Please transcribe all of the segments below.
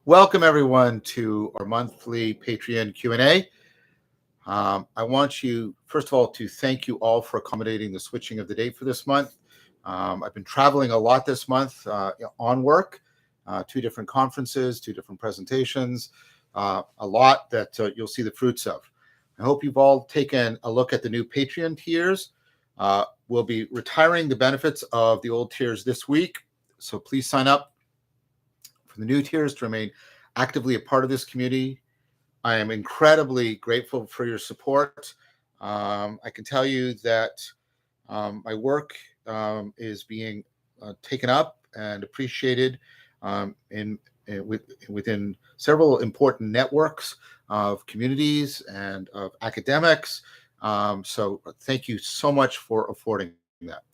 Welcome everyone to our monthly Patreon Q&A. I want you, first of all, to thank you all for accommodating the switching of the date for this month. I've been traveling a lot this month on work, two different conferences, two different presentations, a lot that you'll see the fruits of. I hope you've all taken a look at the new Patreon tiers. We'll be retiring the benefits of the old tiers this week, so please sign up for the new tiers to remain actively a part of this community. I am incredibly grateful for your support. I can tell you that my work is being taken up and appreciated within several important networks of communities and of academics. So thank you so much for affording that.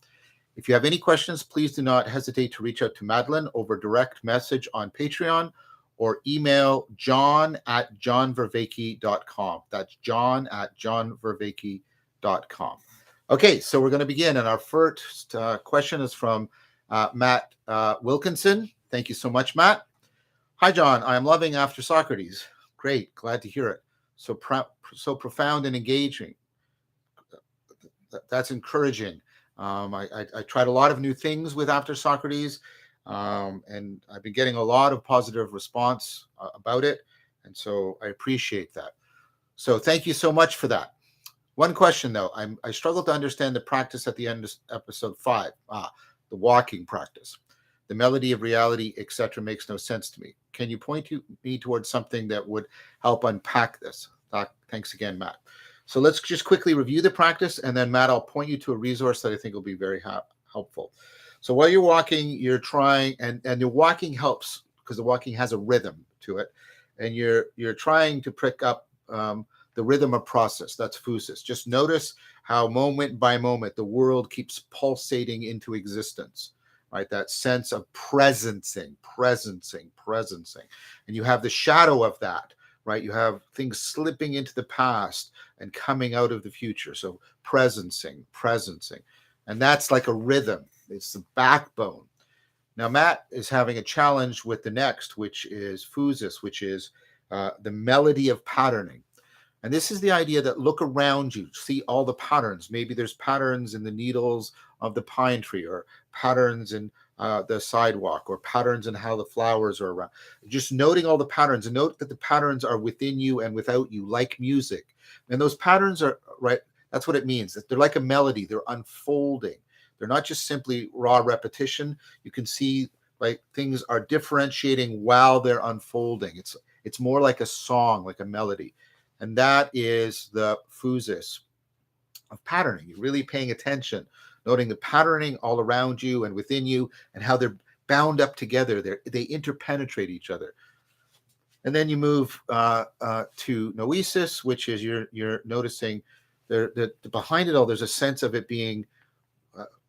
If you have any questions, please do not hesitate to reach out to Madeline over direct message on Patreon or email john@johnvervaeke.com. That's john@johnvervaeke.com. Okay, so we're going to begin. And our first question is from Matt Wilkinson. Thank you so much, Matt. Hi, John. I am loving After Socrates. Great. Glad to hear it. So profound and engaging. That's encouraging. I tried a lot of new things with After Socrates, and I've been getting a lot of positive response about it. And so I appreciate that. So thank you so much for that. One question, though. I struggle to understand the practice at the end of episode 5, the walking practice. The melody of reality, etc., makes no sense to me. Can you point me towards something that would help unpack this? Thanks again, Matt. So let's just quickly review the practice, and then, Matt, I'll point you to a resource that I think will be very helpful. So while you're walking, you're trying, and the walking helps because the walking has a rhythm to it, and you're trying to pick up the rhythm of process. That's phusis. Just notice how moment by moment the world keeps pulsating into existence, right? That sense of presencing, and you have the shadow of that. Right, you have things slipping into the past and coming out of the future. So presencing, and that's like a rhythm. It's the backbone. Now, Matt is having a challenge with the next, which is phusis, which is the melody of patterning. And this is the idea that look around you, see all the patterns. Maybe there's patterns in the needles of the pine tree, or patterns in the sidewalk, or patterns in how the flowers are around. Just noting all the patterns, and note that the patterns are within you and without you, like music. And those patterns are, right, that's what it means. That they're like a melody. They're unfolding. They're not just simply raw repetition. You can see, like, things are differentiating while they're unfolding. It's more like a song, like a melody. And that is the phusis of patterning. You're really paying attention, noting the patterning all around you and within you, and how they're bound up together. They interpenetrate each other. And then you move to noesis, which is you're noticing behind it all, there's a sense of it being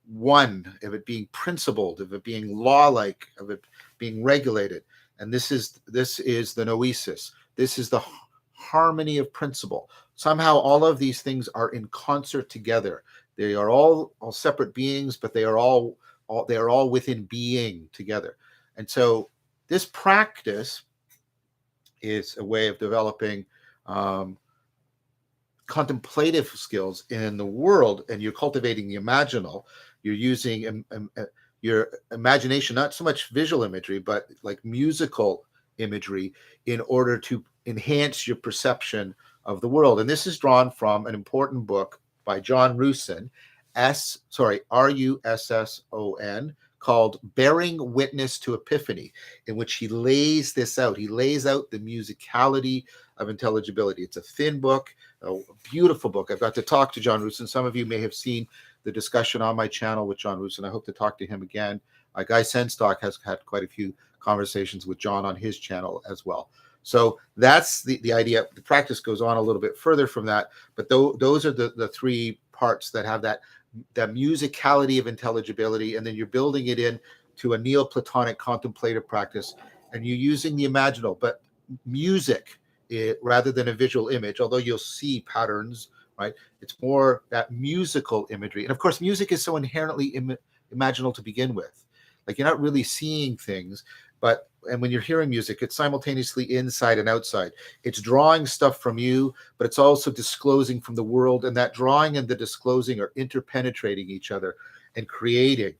one, of it being principled, of it being law-like, of it being regulated. And this is the noesis. This is the harmony of principle. Somehow all of these things are in concert together. They are all separate beings, but they are all within being together. And so this practice is a way of developing contemplative skills in the world, and you're cultivating the imaginal. You're using your imagination, not so much visual imagery, but like musical imagery, in order to enhance your perception of the world. And this is drawn from an important book by John Russon, Russon, called Bearing Witness to Epiphany, in which he lays this out. He lays out the musicality of intelligibility. It's a thin book, a beautiful book. I've got to talk to John Russon. Some of you may have seen the discussion on my channel with John Russon. I hope to talk to him again. Guy Senstock has had quite a few conversations with John on his channel as well. So that's the idea. The practice goes on a little bit further from that, but those are the three parts that have that musicality of intelligibility, and then you're building it in to a Neoplatonic contemplative practice, and you're using the imaginal, but music rather than a visual image, although you'll see patterns, right? It's more that musical imagery. And of course, music is so inherently imaginal to begin with. Like, you're not really seeing things. And when you're hearing music, it's simultaneously inside and outside. It's drawing stuff from you, but it's also disclosing from the world. And that drawing and the disclosing are interpenetrating each other and creating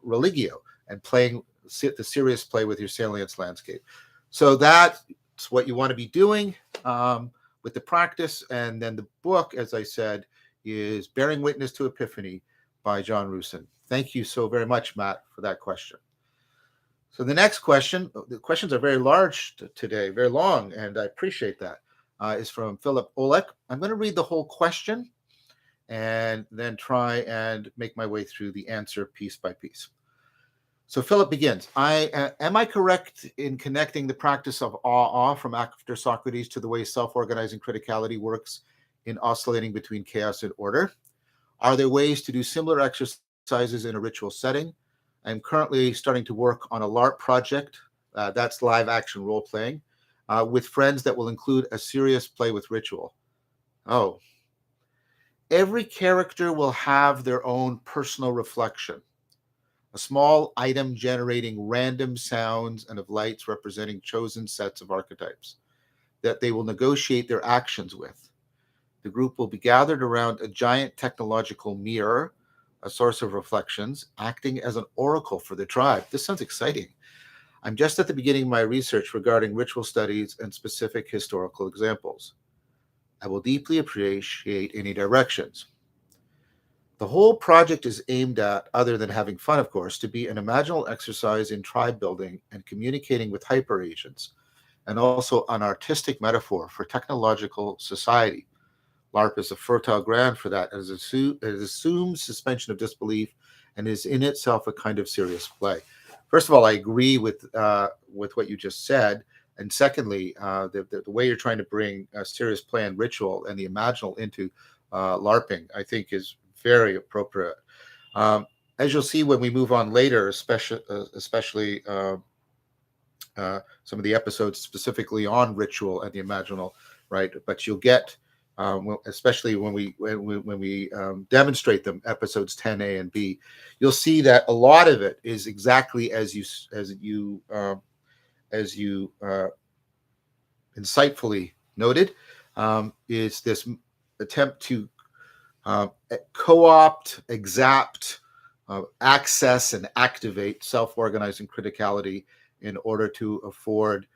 religio and playing the serious play with your salience landscape. So that's what you want to be doing with the practice. And then the book, as I said, is Bearing Witness to Epiphany by John Rusin. Thank you so very much, Matt, for that question. So the next question, the questions are very large today, very long, and I appreciate that, is from Philip Olek. I'm going to read the whole question and then try and make my way through the answer piece by piece. So Philip begins, am I correct in connecting the practice of awe from after Socrates to the way self-organizing criticality works in oscillating between chaos and order? Are there ways to do similar exercises in a ritual setting? I'm currently starting to work on a LARP project, that's live action role playing, with friends that will include a serious play with ritual. Oh, every character will have their own personal reflection, a small item generating random sounds and of lights representing chosen sets of archetypes that they will negotiate their actions with. The group will be gathered around a giant technological mirror, a source of reflections, acting as an oracle for the tribe. This sounds exciting. I'm just at the beginning of my research regarding ritual studies and specific historical examples. I will deeply appreciate any directions. The whole project is aimed at, other than having fun, of course, to be an imaginal exercise in tribe building and communicating with hyper agents, and also an artistic metaphor for technological society. LARP is a fertile ground for that, as it assumes suspension of disbelief and is in itself a kind of serious play. First of all, I agree with what you just said. And secondly, the way you're trying to bring a serious play and ritual and the imaginal into LARPing, I think is very appropriate. As you'll see when we move on later, especially some of the episodes specifically on ritual and the imaginal, right? But you'll get especially when we demonstrate them, episodes 10A and B, you'll see that a lot of it is exactly as you insightfully noted, is this attempt to co-opt, exact, access, and activate self-organizing criticality in order to afford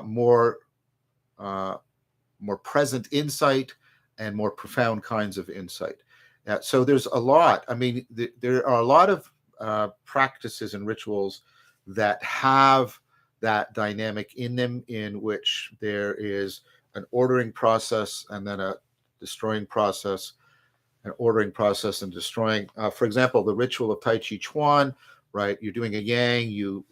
more present insight and more profound kinds of insight. So there's a lot. I mean, there are a lot of practices and rituals that have that dynamic in them, in which there is an ordering process and then a destroying process, an ordering process and destroying. For example, the ritual of Tai Chi Chuan, right? You're doing a yang, you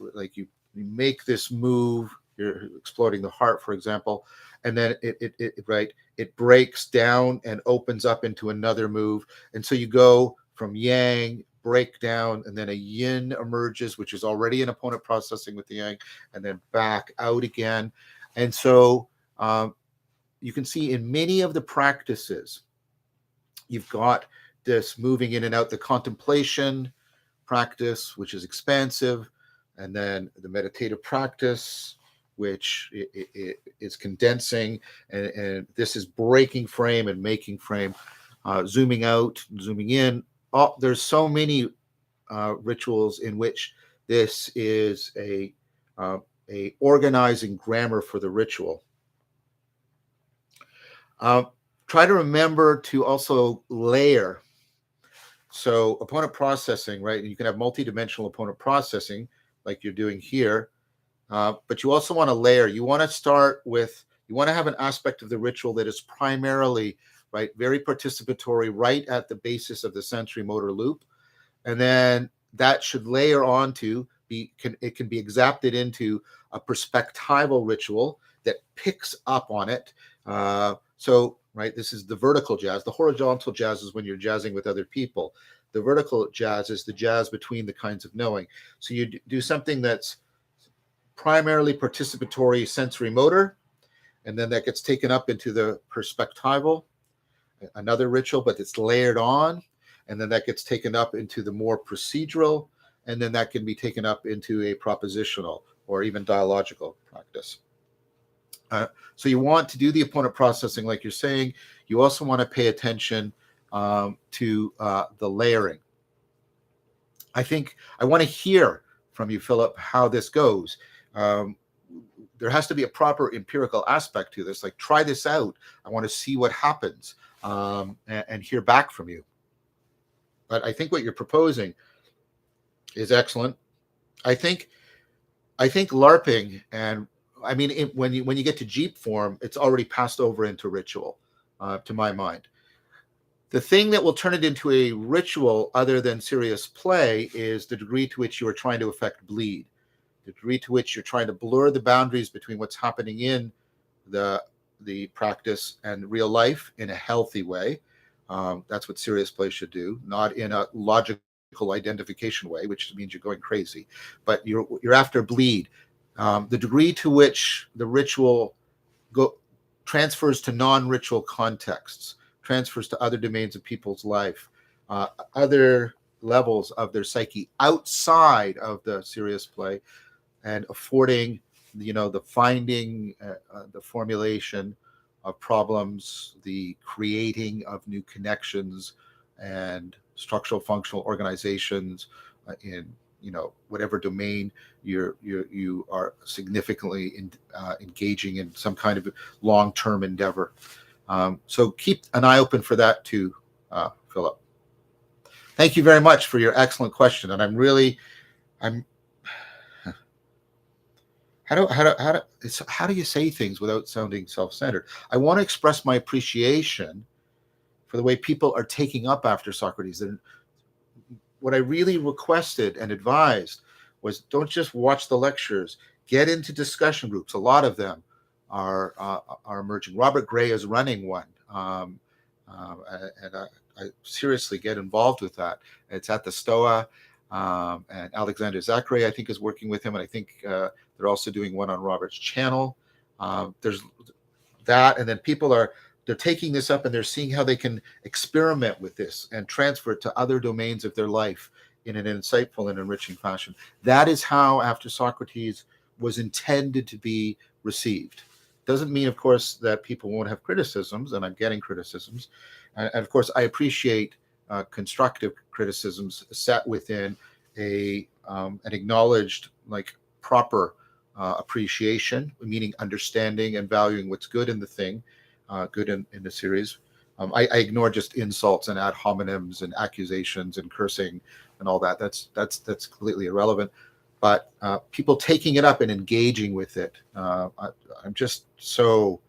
make this move, you're exploding the heart, for example, and then it breaks down and opens up into another move. And so you go from yang, break down, and then a yin emerges, which is already an opponent processing with the yang, and then back out again. And so you can see in many of the practices, you've got this moving in and out, the contemplation practice, which is expansive, and then the meditative practice, which is condensing, and this is breaking frame and making frame, zooming out, zooming in. There's so many rituals in which this is a organizing grammar for the ritual. Try to remember to also layer. So opponent processing, right? You can have multidimensional opponent processing like you're doing here, but you also want to layer. You want to have an aspect of the ritual that is primarily, right, very participatory, right at the basis of the sensory motor loop. And then that should layer onto, it can be exapted into a perspectival ritual that picks up on it. So, right, this is the vertical jazz. The horizontal jazz is when you're jazzing with other people. The vertical jazz is the jazz between the kinds of knowing. So you do something that's primarily participatory sensory motor, and then that gets taken up into the perspectival, another ritual, but it's layered on, and then that gets taken up into the more procedural, and then that can be taken up into a propositional or even dialogical practice. So you want to do the opponent processing, like you're saying. You also want to pay attention to the layering. I think I want to hear from you, Philip, how this goes. Um, there has to be a proper empirical aspect to this. Like, try this out. I want to see what happens, and hear back from you. But I think what you're proposing is excellent. I think LARPing, and I mean, when you get to Jeep form, it's already passed over into ritual, to my mind. The thing that will turn it into a ritual other than serious play is the degree to which you are trying to affect bleed, the degree to which you're trying to blur the boundaries between what's happening in the practice and real life in a healthy way. That's what serious play should do, not in a logical identification way, which means you're going crazy. But you're after bleed. The degree to which the ritual transfers to non-ritual contexts, transfers to other domains of people's life, other levels of their psyche outside of the serious play, and affording, the finding, the formulation of problems, the creating of new connections and structural functional organizations in whatever domain you are significantly engaging in some kind of long-term endeavor. So keep an eye open for that too, Philip. Thank you very much for your excellent question, and I'm how do you say things without sounding self-centered? I want to express my appreciation for the way people are taking up after Socrates. And what I really requested and advised was, don't just watch the lectures, get into discussion groups. A lot of them are emerging. Robert Gray is running one, and I seriously get involved with that. It's at the Stoa, and Alexander Zachary, I think, is working with him, and I think they're also doing one on Robert's channel. There's that, and then they're taking this up and they're seeing how they can experiment with this and transfer it to other domains of their life in an insightful and enriching fashion. That is how After Socrates was intended to be received. Doesn't mean, of course, that people won't have criticisms, and I'm getting criticisms. And of course, I appreciate constructive criticisms set within an acknowledged, proper appreciation, meaning understanding and valuing what's good in the thing, good in the series. I ignore just insults and ad hominems and accusations and cursing and all that. That's completely irrelevant. But people taking it up and engaging with it, I'm just so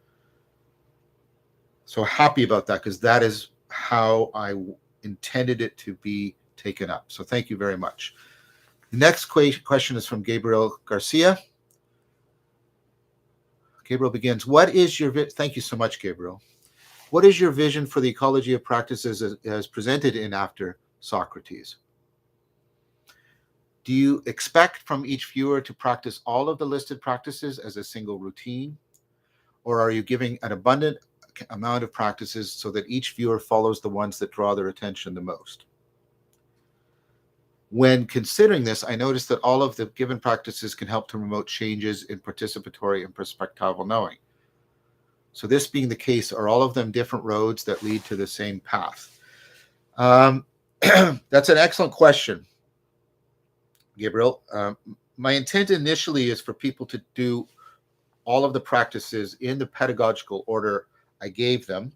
happy about that, because that is how I intended it to be taken up. So thank you very much. The next question is from Gabriel Garcia. Gabriel begins, thank you so much, Gabriel. What is your vision for the ecology of practices as presented in After Socrates? Do you expect from each viewer to practice all of the listed practices as a single routine? Or are you giving an abundant amount of practices so that each viewer follows the ones that draw their attention the most? When considering this, I noticed that all of the given practices can help to promote changes in participatory and perspectival knowing. So this being the case, are all of them different roads that lead to the same path? That's an excellent question, Gabriel. My intent initially is for people to do all of the practices in the pedagogical order I gave them,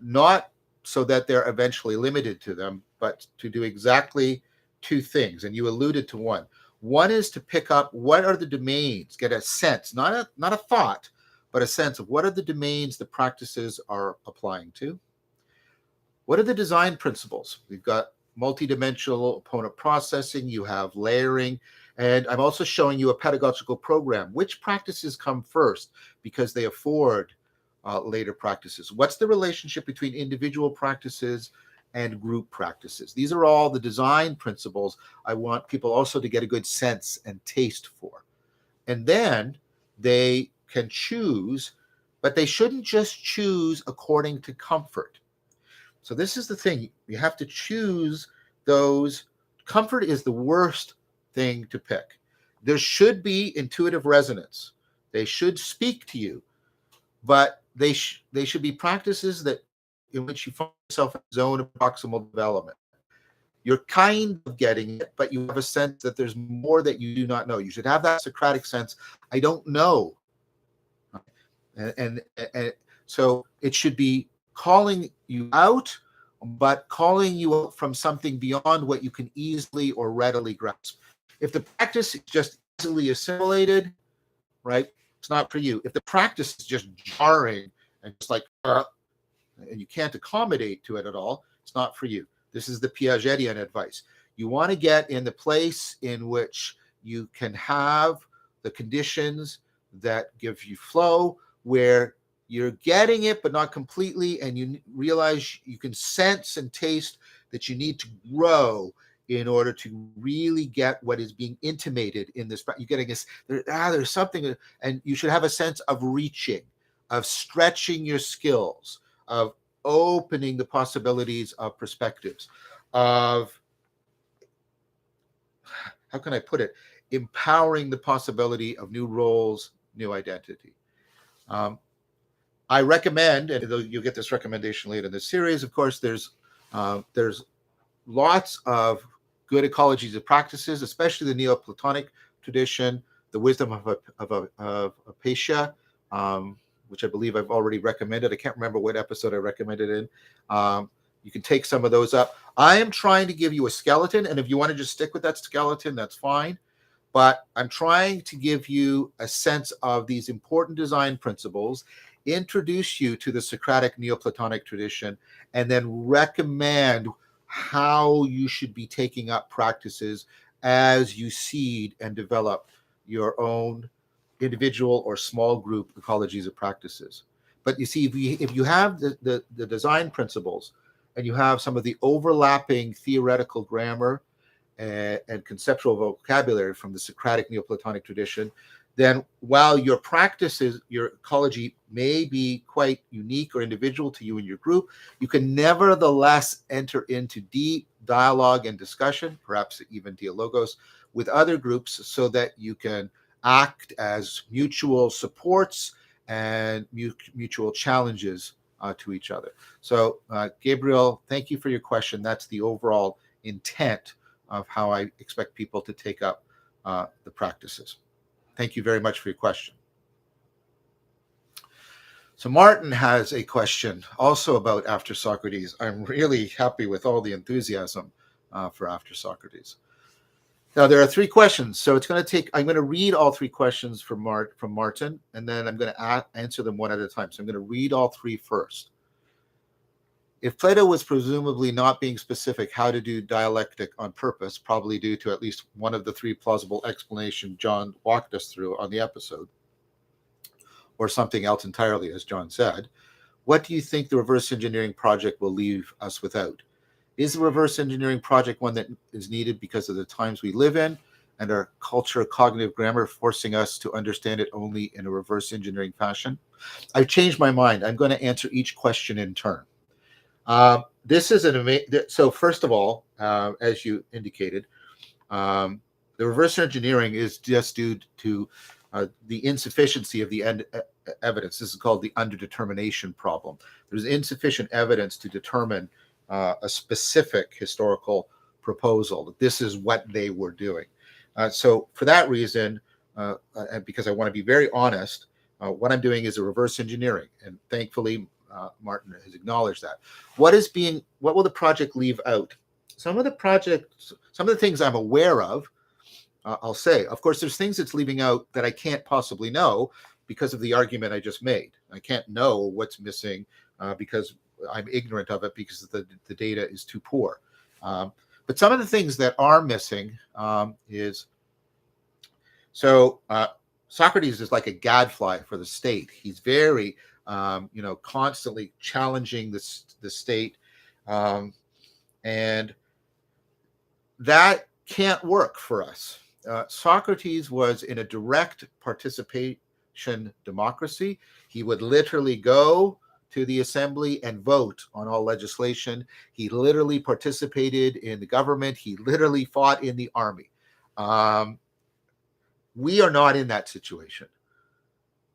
not so that they're eventually limited to them, but to do exactly two things. And you alluded to one. One is to pick up what are the domains, get a sense, not a thought, but a sense of what are the domains the practices are applying to. What are the design principles? We've got multidimensional opponent processing, you have layering, and I'm also showing you a pedagogical program. Which practices come first because they afford later practices? What's the relationship between individual practices and group practices? These are all the design principles I want people also to get a good sense and taste for. And then they can choose, but they shouldn't just choose according to comfort. So this is the thing. You have to choose those. Comfort is the worst thing to pick. There should be intuitive resonance. They should speak to you, but they should be practices that in which you find yourself in a zone of proximal development. You're kind of getting it, but you have a sense that there's more that you do not know. You should have that Socratic sense. I don't know, and so it should be calling you out, but calling you out from something beyond what you can easily or readily grasp. If the practice is just easily assimilated, right, it's not for you. If the practice is just jarring and just like, and you can't accommodate to it at all, it's not for you. This is the Piagetian advice. You want to get in the place in which you can have the conditions that give you flow, where you're getting it, but not completely, and you realize you can sense and taste that you need to grow in order to really get what is being intimated in this. You're getting this, there's something, and you should have a sense of reaching, of stretching your skills, of opening the possibilities of perspectives, of, how can I put it, empowering the possibility of new roles, new identity. I recommend, and you'll get this recommendation later in the series, of course, there's lots of good ecologies of practices, especially the Neoplatonic tradition, the wisdom of Apatia, which I believe I've already recommended. I can't remember what episode I recommended in. You can take some of those up. I am trying to give you a skeleton, and if you want to just stick with that skeleton, that's fine. But I'm trying to give you a sense of these important design principles, introduce you to the Socratic Neoplatonic tradition, and then recommend how you should be taking up practices as you seed and develop your own individual or small group ecologies of practices. But you see, if you have the design principles and you have some of the overlapping theoretical grammar and conceptual vocabulary from the Socratic Neoplatonic tradition, then while your practices, your ecology may be quite unique or individual to you and your group, you can nevertheless enter into deep dialogue and discussion, perhaps even dialogos, with other groups so that you can act as mutual supports and mutual challenges to each other. So, Gabriel, thank you for your question. That's the overall intent of how I expect people to take up the practices. Thank you very much for your question. So Martin has a question also about After Socrates. I'm really happy with all the enthusiasm for After Socrates. Now, there are three questions, so it's going to take, I'm going to read all three questions from Martin, and then I'm going to answer them one at a time. So I'm going to read all three first. If Plato was presumably not being specific how to do dialectic on purpose, probably due to at least one of the three plausible explanations John walked us through on the episode, or something else entirely, as John said, what do you think the reverse engineering project will leave us without? Is the reverse engineering project one that is needed because of the times we live in and our culture, cognitive grammar, forcing us to understand it only in a reverse engineering fashion? I've changed my mind. I'm going to answer each question in turn. This is an amazing. So first of all, as you indicated, the reverse engineering is just due to the insufficiency of the evidence. This is called the underdetermination problem. There's insufficient evidence to determine a specific historical proposal. This is what they were doing. So for that reason, and because I want to be very honest, what I'm doing is a reverse engineering, and thankfully, Martin has acknowledged that. What will the project leave out? Some of the things I'm aware of, I'll say. Of course, there's things it's leaving out that I can't possibly know because of the argument I just made. I can't know what's missing because I'm ignorant of it because the data is too poor. But some of the things that are missing is, Socrates is like a gadfly for the state. He's very constantly challenging the state, and that can't work for us. Socrates was in a direct participation democracy. He would literally go to the assembly and vote on all legislation. He literally participated in the government. He literally fought in the army. Um, we are not in that situation.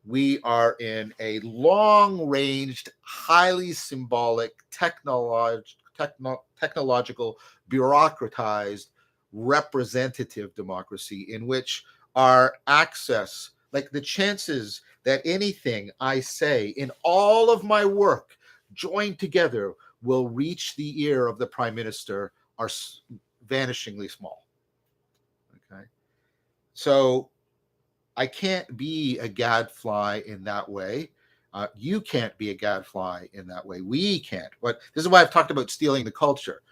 We are in a long-ranged, highly symbolic, technological, bureaucratized, representative democracy in which our access, like the chances that anything I say in all of my work joined together will reach the ear of the prime minister, are vanishingly small. Okay. So I can't be a gadfly in that way. You can't be a gadfly in that way. We can't. But this is why I've talked about stealing the culture.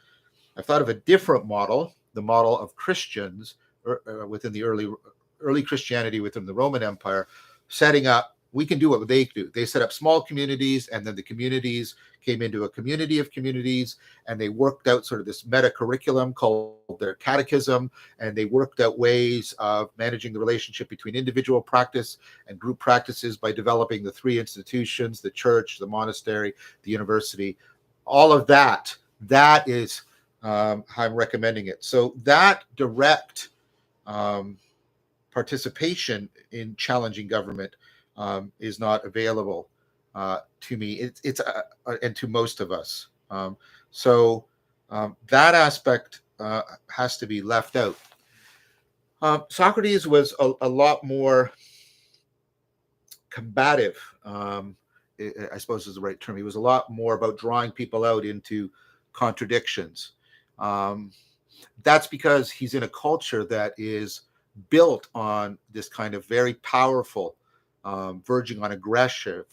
I've thought of a different model, the model of Christians within the early Christianity within the Roman Empire, setting up. We can do what they do. They set up small communities, and then the communities came into a community of communities, and they worked out sort of this meta curriculum called their catechism, and they worked out ways of managing the relationship between individual practice and group practices by developing the three institutions: the church, the monastery, the university. All of that. That is how I'm recommending it. So that direct um, participation in challenging government is not available to me. And to most of us. So that aspect has to be left out. Socrates was a lot more combative. I suppose is the right term. He was a lot more about drawing people out into contradictions. Um, that's because he's in a culture that is built on this kind of very powerful, verging on aggressive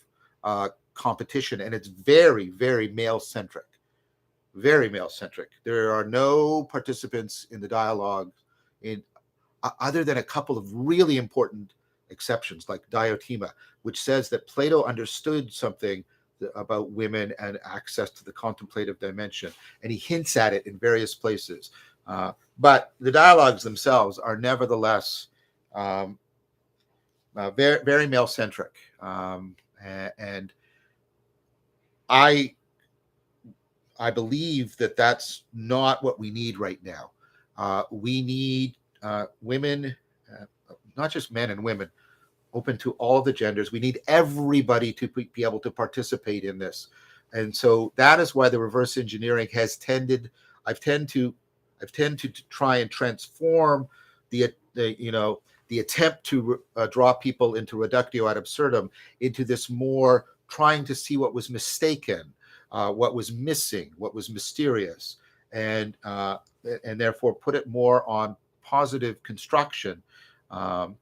competition, and it's very, very male centric. Very male centric. There are no participants in the dialogue in other than a couple of really important exceptions, like Diotima, which says that Plato understood something about women and access to the contemplative dimension, and he hints at it in various places. But the dialogues themselves are nevertheless um, very, very male centric, and I I believe that that's not what we need right now. We need women, uh, not just men and women, open to all the genders. We need everybody to be able to participate in this, and so that is why the reverse engineering has tended. I've tend to, I've tended to try and transform the attempt to draw people into reductio ad absurdum into this more trying to see what was mistaken, what was missing, what was mysterious, and and therefore put it more on positive construction. Um,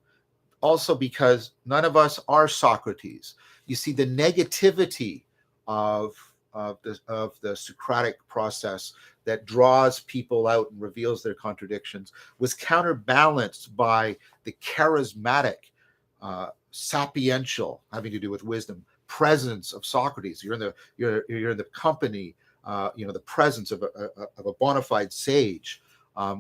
Also because none of us are Socrates. You see, the negativity of of the Socratic process that draws people out and reveals their contradictions was counterbalanced by the charismatic, sapiential, having to do with wisdom, presence of Socrates. You're in the company, the presence of a bona fide sage.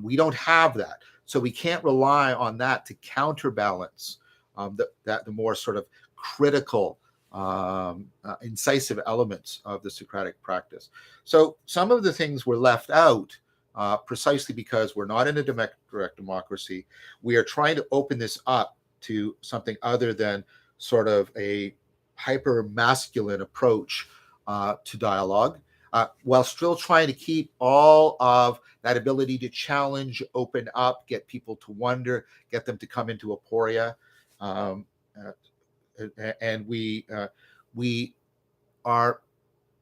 We don't have that. So we can't rely on that to counterbalance the more sort of critical, incisive elements of the Socratic practice. So some of the things were left out precisely because we're not in a direct democracy. We are trying to open this up to something other than sort of a hyper masculine approach to dialogue, while still trying to keep all of that ability to challenge, open up, get people to wonder, get them to come into aporia. Um, and we are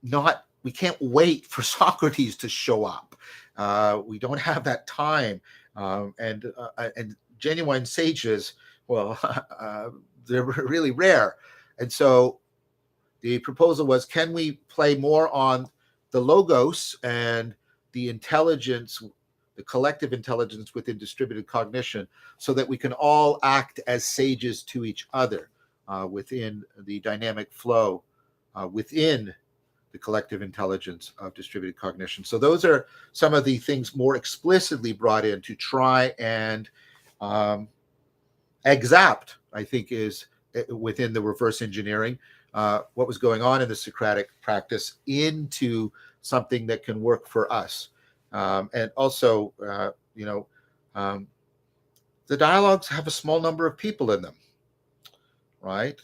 not. We can't wait for Socrates to show up. We don't have that time, and genuine sages. Well, they're really rare, and so the proposal was, can we play more on the logos and the intelligence, the collective intelligence within distributed cognition, so that we can all act as sages to each other within the dynamic flow, within the collective intelligence of distributed cognition. So those are some of the things more explicitly brought in to try and um, exapt, I think, is within the reverse engineering what was going on in the Socratic practice into something that can work for us. And also, um, The dialogues have a small number of people in them, right?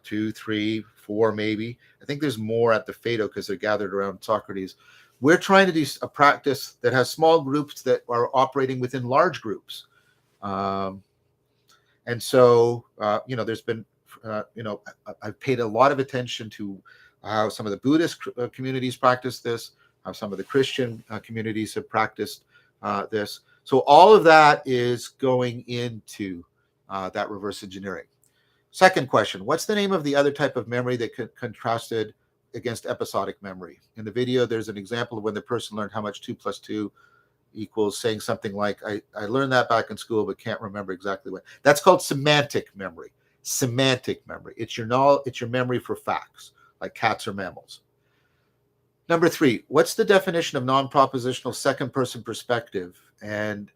2, 3, 4, maybe. I think there's more at the Phaedo because they're gathered around Socrates. We're trying to do a practice that has small groups that are operating within large groups. Um, and so, there's been, I've paid a lot of attention to how some of the Buddhist communities practice this, how some of the Christian communities have practiced this. So all of that is going into that reverse engineering. Second question, what's the name of the other type of memory that contrasted against episodic memory? In the video, there's an example of when the person learned how much 2 plus 2 equals, saying something like, I learned that back in school, but can't remember exactly what. That's called semantic memory. Semantic memory. It's your memory for facts, like cats or mammals. Number 3, what's the definition of non-propositional second-person perspective and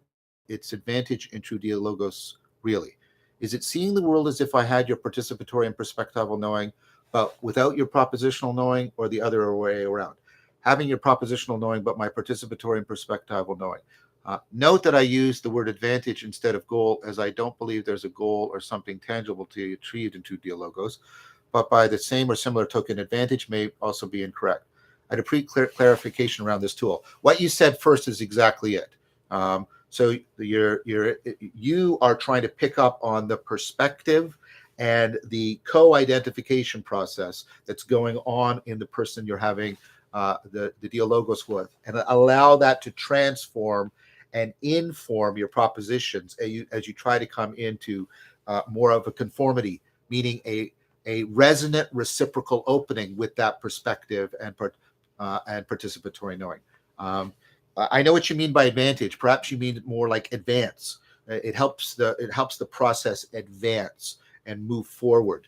its advantage in true dialogos really? Is it seeing the world as if I had your participatory and perspectival knowing, but without your propositional knowing, or the other way around? Having your propositional knowing, but my participatory and perspectival knowing. Note that I use the word advantage instead of goal, as I don't believe there's a goal or something tangible to be achieved in two dialogos, but by the same or similar token, advantage may also be incorrect. I'd appreciate clarification around this tool. What you said first is exactly it. So you are trying to pick up on the perspective and the co-identification process that's going on in the person you're having the dialogos with, and allow that to transform and inform your propositions as you try to come into more of a conformity, meaning a resonant reciprocal opening with that perspective and participatory knowing. I know what you mean by advantage. Perhaps you mean more like advance. It helps the process advance and move forward.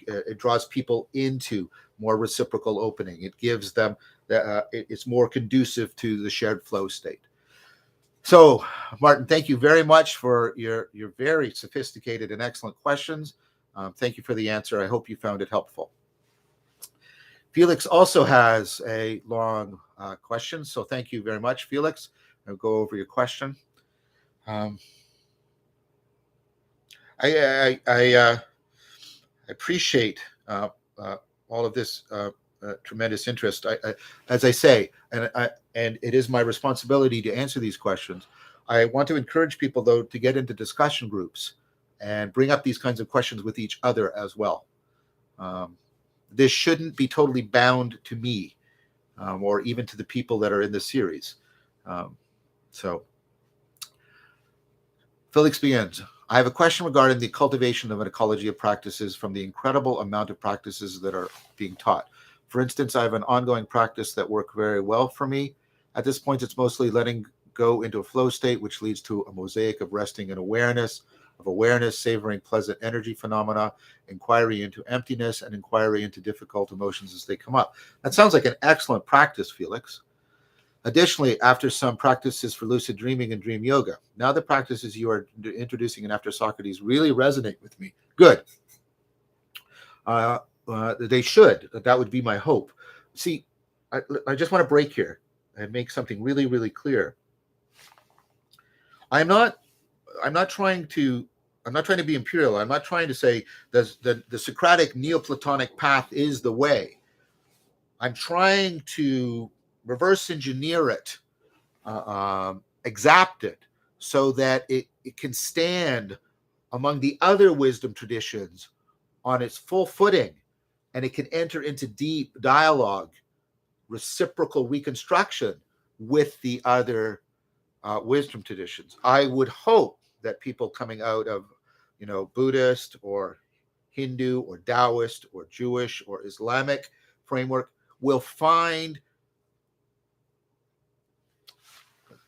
It draws people into more reciprocal opening. It gives them it's more conducive to the shared flow state. So, Martin, thank you very much for your very sophisticated and excellent questions. Thank you for the answer. I hope you found it helpful. Felix also has a long question, so thank you very much, Felix. I'll go over your question. I appreciate all of this tremendous interest. As I say, and it is my responsibility to answer these questions. I want to encourage people, though, to get into discussion groups and bring up these kinds of questions with each other as well. This shouldn't be totally bound to me or even to the people that are in the series. So Felix begins. I have a question regarding the cultivation of an ecology of practices from the incredible amount of practices that are being taught. For instance, I have an ongoing practice that worked very well for me. At this point, it's mostly letting go into a flow state, which leads to a mosaic of resting in awareness, savoring pleasant energy phenomena, inquiry into emptiness, and inquiry into difficult emotions as they come up. That sounds like an excellent practice, Felix. Additionally, after some practices for lucid dreaming and dream yoga, now the practices you are introducing in After Socrates really resonate with me. Good. They should. That would be my hope. See, I just want to break here and make something really, really clear. I'm not trying to be imperial. I'm not trying to say the Socratic Neoplatonic path is the way. I'm trying to reverse engineer it, exact it, so that it can stand among the other wisdom traditions on its full footing, and it can enter into deep dialogue, reciprocal reconstruction with the other wisdom traditions. I would hope that people coming out of, Buddhist or Hindu or Taoist or Jewish or Islamic framework will find,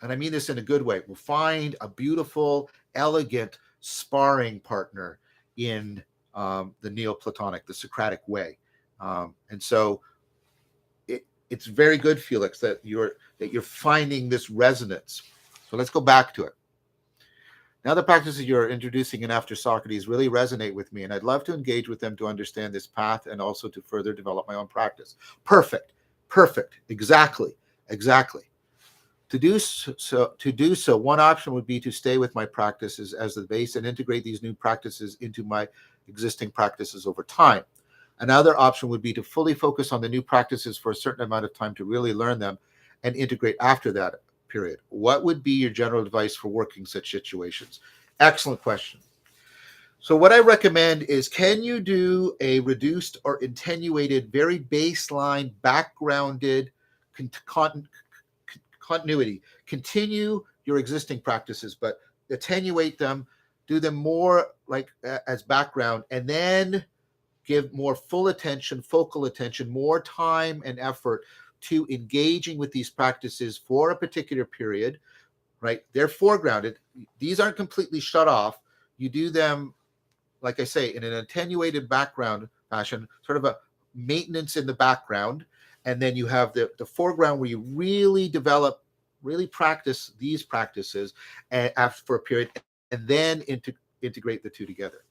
and I mean this in a good way, will find a beautiful, elegant sparring partner in the Neoplatonic, the Socratic way. And so it's very good, Felix, that you're finding this resonance. So let's go back to it. Now the practices you're introducing in After Socrates really resonate with me, and I'd love to engage with them to understand this path and also to further develop my own practice. Perfect. Exactly. To do so, one option would be to stay with my practices as the base and integrate these new practices into my existing practices over time. Another option would be to fully focus on the new practices for a certain amount of time to really learn them and integrate after that period. What would be your general advice for working such situations? Excellent question. So, what I recommend is, can you do a reduced or attenuated, very baseline, backgrounded continuity? Continue your existing practices, but attenuate them, do them more like as background, and then give more full attention, focal attention, more time and effort to engaging with these practices for a particular period, right? They're foregrounded. These aren't completely shut off. You do them, like I say, in an attenuated background fashion, sort of a maintenance in the background. And then you have the foreground where you really develop, really practice these practices after for a period, and then integrate the two together.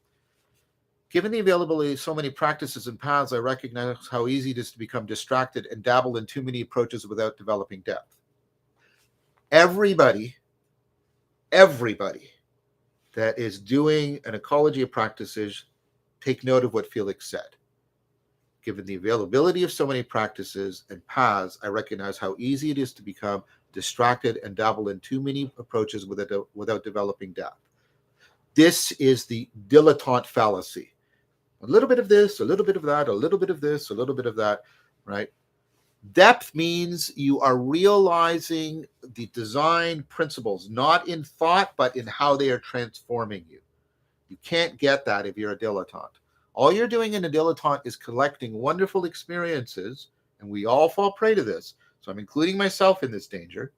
Given the availability of so many practices and paths, I recognize how easy it is to become distracted and dabble in too many approaches without developing depth. Everybody that is doing an ecology of practices, take note of what Felix said. Given the availability of so many practices and paths, I recognize how easy it is to become distracted and dabble in too many approaches without developing depth. This is the dilettante fallacy. A little bit of this, a little bit of that, a little bit of this, a little bit of that, right? Depth means you are realizing the design principles, not in thought, but in how they are transforming you. You can't get that if you're a dilettante. All you're doing in a dilettante is collecting wonderful experiences, and we all fall prey to this. So I'm including myself in this danger.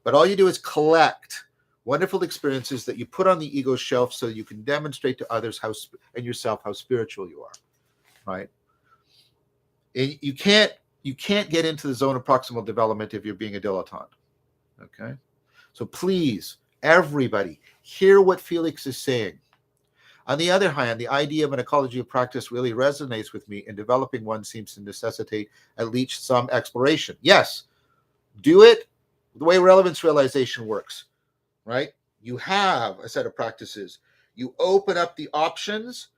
But all you do is collect wonderful experiences that you put on the ego shelf so you can demonstrate to others and yourself how spiritual you are, right? And you can't get into the zone of proximal development if you're being a dilettante. Okay, so please, everybody, hear what Felix is saying. On the other hand, the idea of an ecology of practice really resonates with me, and developing one seems to necessitate at least some exploration. Yes, do it the way relevance realization works, right? You have a set of practices. You open up the options,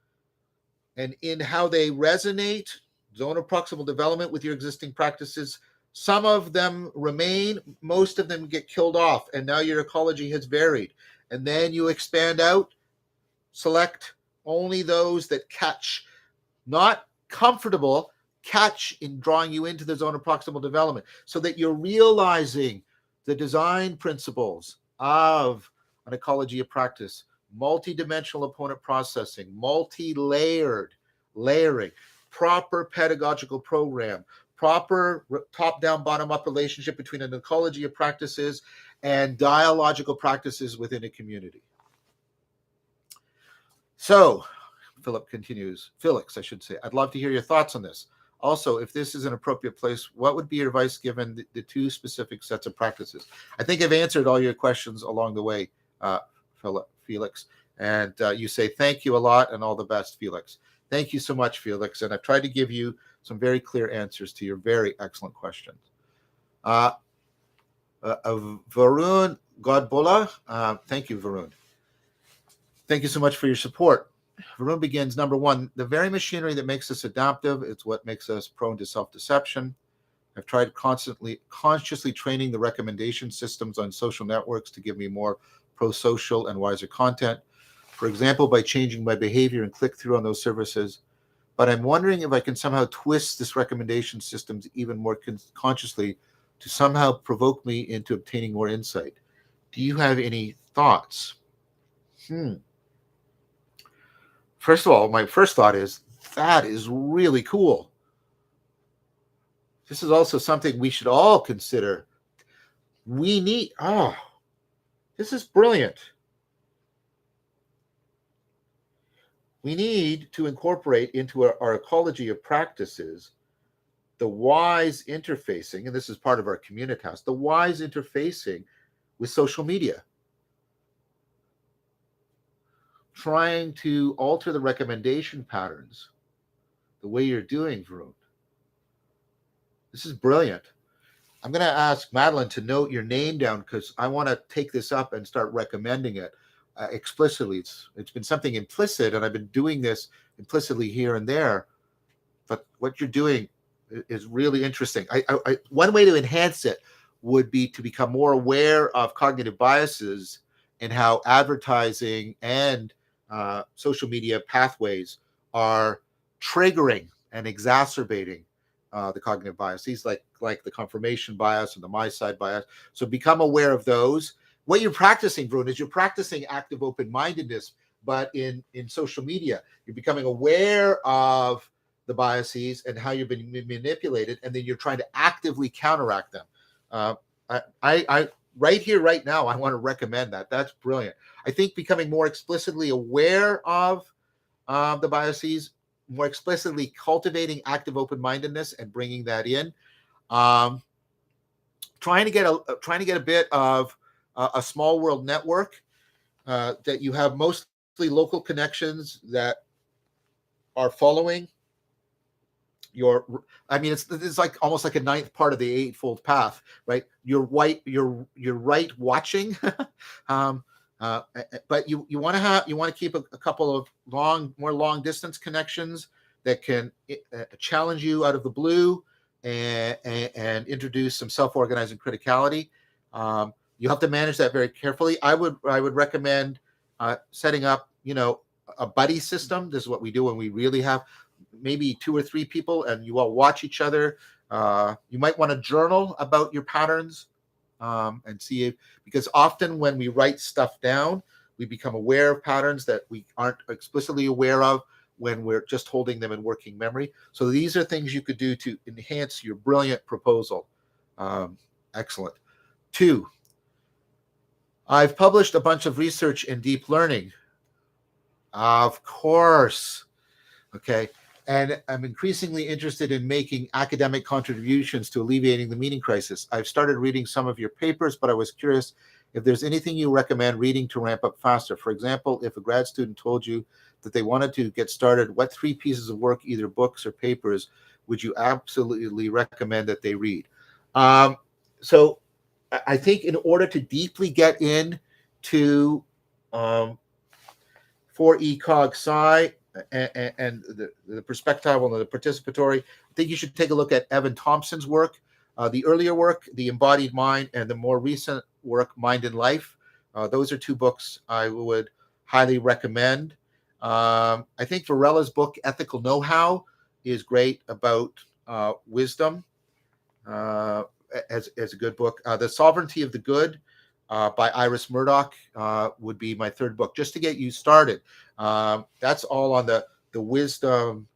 and in how they resonate, zone of proximal development with your existing practices, some of them remain, most of them get killed off, and now your ecology has varied. And then you expand out, select only those that catch, not comfortable, catch in drawing you into the zone of proximal development, so that you're realizing the design principles of an ecology of practice: multi-dimensional opponent processing, multi-layered layering, proper pedagogical program, proper top-down, bottom-up relationship between an ecology of practices and dialogical practices within a community. So, Felix, I should say, I'd love to hear your thoughts on this. Also, if this is an appropriate place, what would be your advice given the two specific sets of practices? I think I've answered all your questions along the way, Felix. And you say thank you a lot and all the best, Felix. Thank you so much, Felix. And I've tried to give you some very clear answers to your very excellent questions. Varun Godbola, thank you, Varun. Thank you so much for your support. Varun begins, number one, the very machinery that makes us adaptive, it's what makes us prone to self-deception. I've tried consciously training the recommendation systems on social networks to give me more pro-social and wiser content. For example, by changing my behavior and click-through on those services. But I'm wondering if I can somehow twist this recommendation systems even more consciously to somehow provoke me into obtaining more insight. Do you have any thoughts? First of all, my first thought is, that is really cool. This is also something we should all consider. This is brilliant. We need to incorporate into our ecology of practices the wise interfacing, and this is part of our communitas, the wise interfacing with social media. Trying to alter the recommendation patterns the way you're doing, Varun. This is brilliant. I'm going to ask Madeline to note your name down because I want to take this up and start recommending it explicitly. It's been something implicit, and I've been doing this implicitly here and there. But what you're doing is really interesting. One way to enhance it would be to become more aware of cognitive biases and how advertising and social media pathways are triggering and exacerbating the cognitive biases, like the confirmation bias and the my side bias. So become aware of those. What you're practicing, Brune, is you're practicing active open-mindedness, but in social media, you're becoming aware of the biases and how you've been manipulated, and then you're trying to actively counteract them. Uh, I right here, right now, I want to recommend that. That's brilliant. I think becoming more explicitly aware of the biases, more explicitly cultivating active open-mindedness and bringing that in, um, trying to get a bit of a small world network that you have mostly local connections that are following your. I mean, it's like almost like a ninth part of the eightfold path, right? You're right watching. um, but you want to keep a couple of more long distance connections that can challenge you out of the blue and introduce some self-organizing criticality. You have to manage that very carefully. I would recommend setting up, a buddy system. This is what we do when we really have maybe 2 or 3 people and you all watch each other. You might want to journal about your patterns and see if, because often when we write stuff down, we become aware of patterns that we aren't explicitly aware of when we're just holding them in working memory. So these are things you could do to enhance your brilliant proposal. Excellent. 2, I've published a bunch of research in deep learning. Of course. Okay. And I'm increasingly interested in making academic contributions to alleviating the meaning crisis. I've started reading some of your papers, but I was curious if there's anything you recommend reading to ramp up faster. For example, if a grad student told you that they wanted to get started, what 3 pieces of work, either books or papers, would you absolutely recommend that they read? So I think in order to deeply get into 4E cog psi and the perspectival and the participatory, I think you should take a look at Evan Thompson's work, the earlier work, The Embodied Mind, and the more recent work, Mind and Life. Those are 2 books I would highly recommend. I think Varela's book, Ethical Know-How, is great about wisdom as a good book. The Sovereignty of the Good by Iris Murdoch would be my 3rd book, just to get you started. That's all on the wisdom,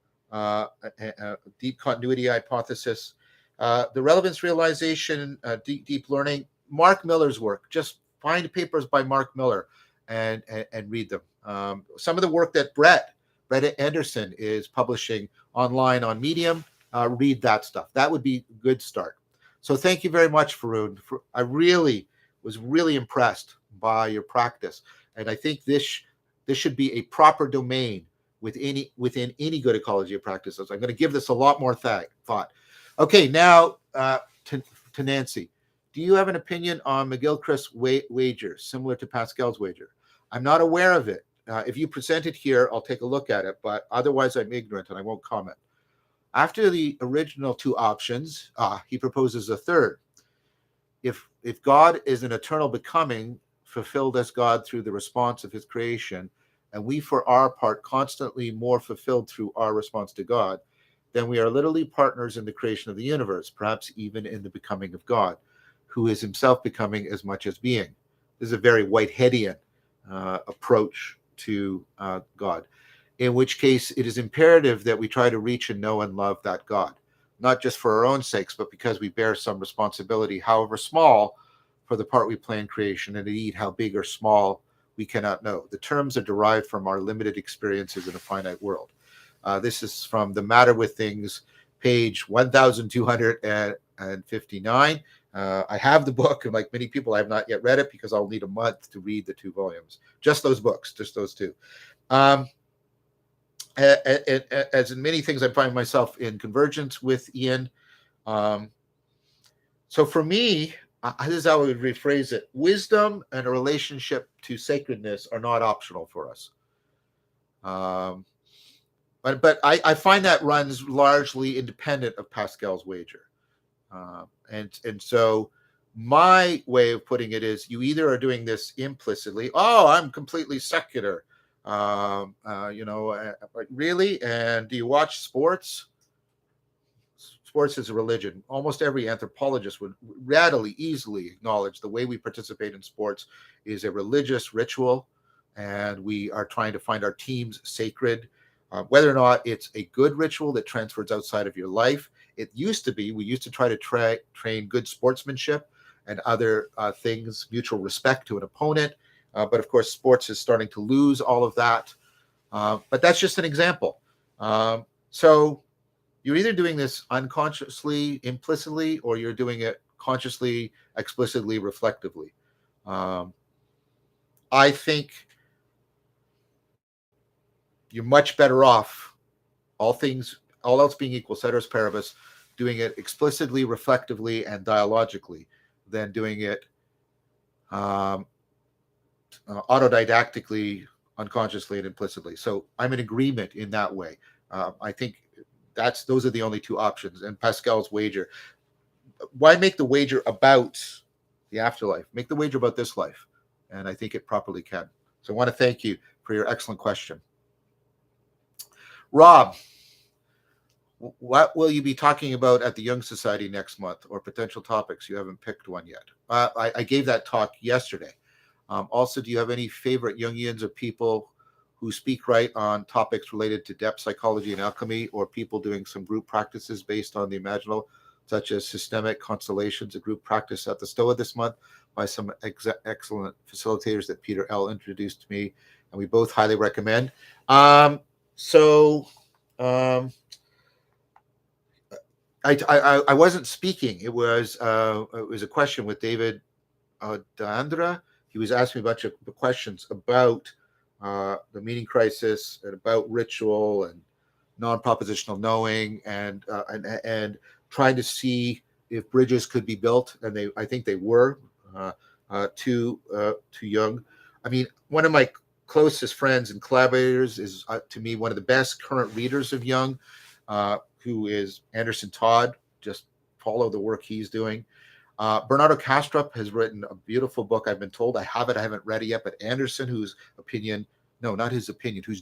deep continuity hypothesis, the relevance realization, deep learning. Mark Miller's work. Just find papers by Mark Miller and read them. Some of the work that Brett Anderson is publishing online on Medium, read that stuff. That would be a good start. So thank you very much, Varun. I really was really impressed by your practice, and I think this should be a proper domain within any good ecology of practices. I'm going to give this a lot more thought. Okay, now to Nancy. Do you have an opinion on McGilchrist's wager, similar to Pascal's wager? I'm not aware of it. If you present it here, I'll take a look at it, but otherwise I'm ignorant and I won't comment. After the original 2 options, he proposes a third. If God is an eternal becoming, fulfilled as God through the response of his creation, and we for our part constantly more fulfilled through our response to God, then we are literally partners in the creation of the universe, perhaps even in the becoming of God, who is himself becoming as much as being. This is a very Whiteheadian approach to God, in which case it is imperative that we try to reach and know and love that God, not just for our own sakes, but because we bear some responsibility, however small, for the part we play in creation, and indeed how big or small we cannot know. The terms are derived from our limited experiences in a finite world. This is from The Matter with Things, page 1259. I have the book, and like many people, I have not yet read it because I'll need a month to read the 2 volumes. Just those books, just those 2. As in many things, I find myself in convergence with Ian. So for me, this is how I would rephrase it: wisdom and a relationship to sacredness are not optional for us. Um, but I find that runs largely independent of Pascal's wager. And so my way of putting it is, you either are doing this implicitly. Oh, I'm completely secular. Really? And do you watch sports? Sports is a religion. Almost every anthropologist would readily, easily acknowledge the way we participate in sports is a religious ritual, and we are trying to find our teams sacred. Whether or not it's a good ritual that transfers outside of your life, it used to be, we used to try to train good sportsmanship and other things, mutual respect to an opponent. But of course, sports is starting to lose all of that. But that's just an example. So you're either doing this unconsciously, implicitly, or you're doing it consciously, explicitly, reflectively. I think you're much better off, all else being equal, ceteris paribus, doing it explicitly, reflectively, and dialogically than doing it autodidactically, unconsciously, and implicitly. So I'm in agreement in that way. I think those are the only two options. And Pascal's wager, why make the wager about the afterlife? Make the wager about this life. And I think it properly can. So I want to thank you for your excellent question. Rob, what will you be talking about at the Young Society next month, or potential topics? You haven't picked one yet. I gave that talk yesterday. Also, do you have any favorite Jungians or people who speak right on topics related to depth psychology and alchemy, or people doing some group practices based on the imaginal, such as systemic constellations, a group practice at the Stoa this month by some excellent facilitators that Peter L. introduced to me, and we both highly recommend. I wasn't speaking. It was a question with David Dandra. He was asking me a bunch of questions about the meaning crisis and about ritual and non-propositional knowing, and trying to see if bridges could be built, and I think they were to Jung. I mean, one of my closest friends and collaborators is, to me, one of the best current readers of Jung, who is Anderson Todd. Just follow the work he's doing. Bernardo Kastrup has written a beautiful book. I've been told I haven't read it yet, but Anderson, whose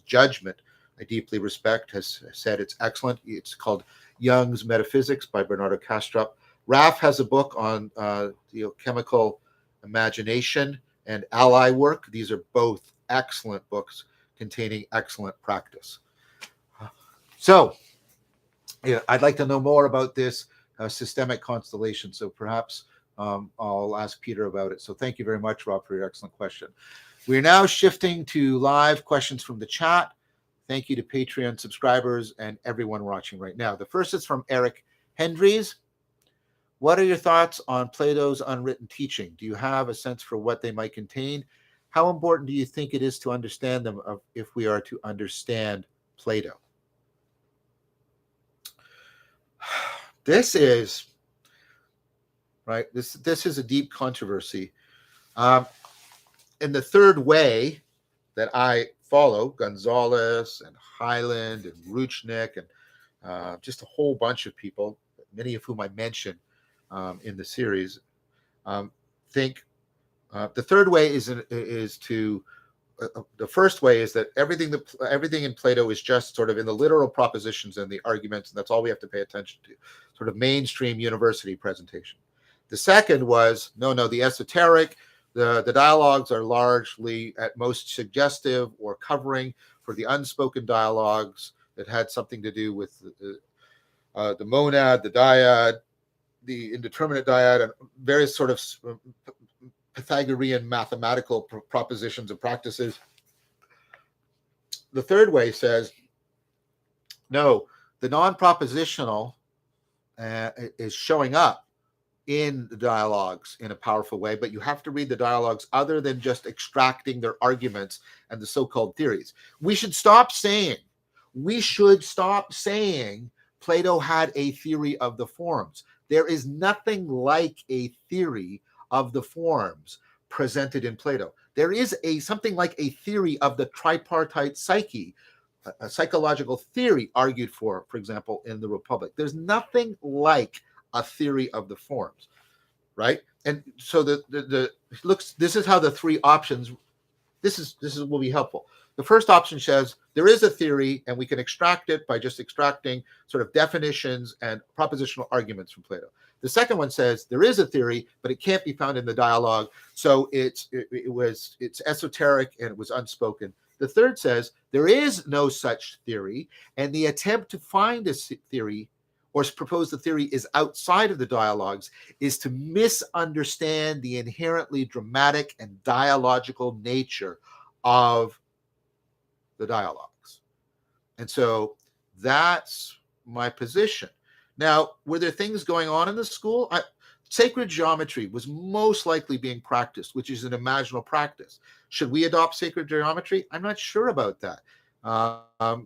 judgment I deeply respect, has said it's excellent. It's called Jung's Metaphysics by Bernardo Kastrup. Raf has a book on chemical imagination and ally work. These are both excellent books containing excellent practice. So, I'd like to know more about this systemic constellation. So perhaps I'll ask Peter about it. So thank you very much, Rob, for your excellent question. We're now shifting to live questions from the chat. Thank you to Patreon subscribers and everyone watching right now. The first is from Eric Hendries. What are your thoughts on Plato's unwritten teaching? Do you have a sense for what they might contain? How important do you think it is to understand them if we are to understand Plato? This is right. This is a deep controversy. In the third way that I follow, Gonzalez and Highland and Ruchnick and just a whole bunch of people, many of whom I mention in the series, think the third way is to the first way is that everything in Plato is just sort of in the literal propositions and the arguments, and that's all we have to pay attention to, sort of mainstream university presentation. The second was no, the esoteric, the dialogues are largely at most suggestive or covering for the unspoken dialogues that had something to do with the monad, the dyad, the indeterminate dyad, and various sort of Pythagorean mathematical propositions and practices. The third way says, no, the non-propositional is showing up in the dialogues in a powerful way, but you have to read the dialogues other than just extracting their arguments and the so-called theories. We should stop saying Plato had a theory of the forms. There is nothing like a theory of the forms presented in Plato. There is something like a theory of the tripartite psyche, a psychological theory argued for example, in the Republic. There's nothing like a theory of the forms, right? And so the looks. This is how the three options. This will be helpful. The first option says there is a theory, and we can extract it by just extracting sort of definitions and propositional arguments from Plato. The second one says there is a theory, but it can't be found in the dialogue, so it's esoteric and it was unspoken. The third says there is no such theory, and the attempt to find a theory or propose the theory is outside of the dialogues is to misunderstand the inherently dramatic and dialogical nature of the dialogues. And so that's my position. Now, were there things going on in the school? Sacred geometry was most likely being practiced, which is an imaginal practice. Should we adopt sacred geometry? I'm not sure about that.